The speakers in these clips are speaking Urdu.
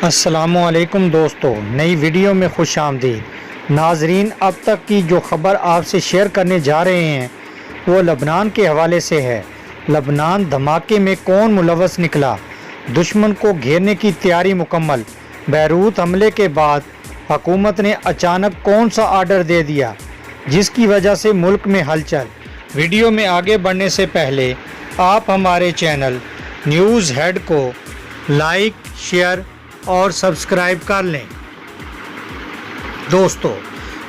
السلام علیکم دوستو، نئی ویڈیو میں خوش آمدید۔ ناظرین، اب تک کی جو خبر آپ سے شیئر کرنے جا رہے ہیں وہ لبنان کے حوالے سے ہے۔ لبنان دھماکے میں کون ملوث نکلا؟ دشمن کو گھیرنے کی تیاری مکمل۔ بیروت حملے کے بعد حکومت نے اچانک کون سا آرڈر دے دیا جس کی وجہ سے ملک میں ہلچل؟ ویڈیو میں آگے بڑھنے سے پہلے آپ ہمارے چینل نیوز ہیڈ کو لائک، شیئر اور سبسکرائب کر لیں۔ دوستو،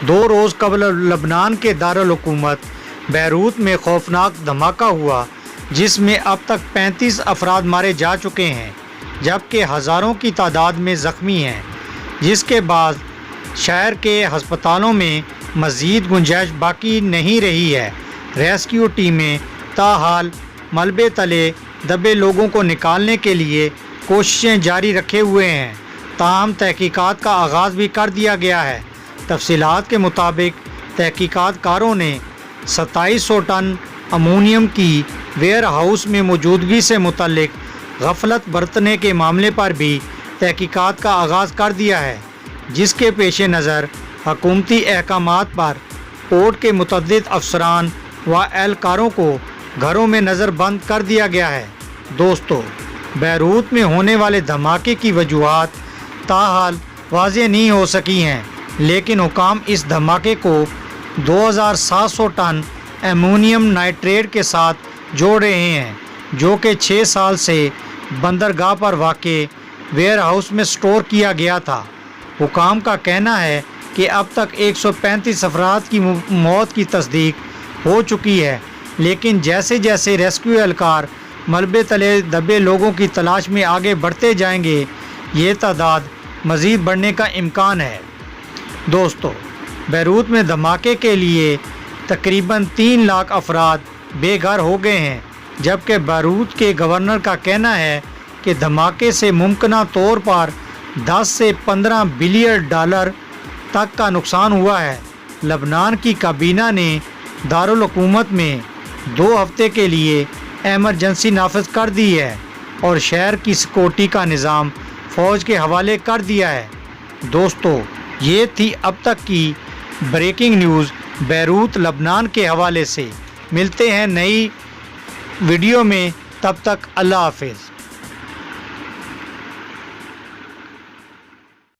2 روز قبل لبنان کے دارالحکومت بیروت میں خوفناک دھماکہ ہوا جس میں اب تک 35 افراد مارے جا چکے ہیں جبکہ ہزاروں کی تعداد میں زخمی ہیں، جس کے بعد شہر کے ہسپتالوں میں مزید گنجائش باقی نہیں رہی ہے۔ ریسکیو ٹیمیں تاحال ملبے تلے دبے لوگوں کو نکالنے کے لیے کوششیں جاری رکھے ہوئے ہیں، تاہم تحقیقات کا آغاز بھی کر دیا گیا ہے۔ تفصیلات کے مطابق تحقیقات کاروں نے 2700 ٹن امونیم کی ویئر ہاؤس میں موجودگی سے متعلق غفلت برتنے کے معاملے پر بھی تحقیقات کا آغاز کر دیا ہے، جس کے پیش نظر حکومتی احکامات پر پورٹ کے متعدد افسران و اہلکاروں کو گھروں میں نظر بند کر دیا گیا ہے۔ دوستو، بیروت میں ہونے والے دھماکے کی وجوہات تاحال واضح نہیں ہو سکی ہیں، لیکن حکام اس دھماکے کو 2700 ٹن ایمونیم نائٹریٹ کے ساتھ جوڑ رہے ہیں، جو کہ 6 سال سے بندرگاہ پر واقع ویئر ہاؤس میں سٹور کیا گیا تھا۔ حکام کا کہنا ہے کہ اب تک 135 افراد کی موت کی تصدیق ہو چکی ہے، لیکن جیسے جیسے ریسکیو اہلکار ملبے تلے دبے لوگوں کی تلاش میں آگے بڑھتے جائیں گے، یہ تعداد مزید بڑھنے کا امکان ہے۔ دوستو، بیروت میں دھماکے کے لیے تقریباً 3 لاکھ افراد بے گھر ہو گئے ہیں، جبکہ بیروت کے گورنر کا کہنا ہے کہ دھماکے سے ممکنہ طور پر 10 سے 15 بلین ڈالر تک کا نقصان ہوا ہے۔ لبنان کی کابینہ نے دارالحکومت میں 2 ہفتے کے لیے ایمرجنسی نافذ کر دی ہے اور شہر کی سیکورٹی کا نظام فوج کے حوالے کر دیا ہے۔ دوستو، یہ تھی اب تک کی بریکنگ نیوز بیروت لبنان کے حوالے سے۔ ملتے ہیں نئی ویڈیو میں، تب تک اللہ حافظ۔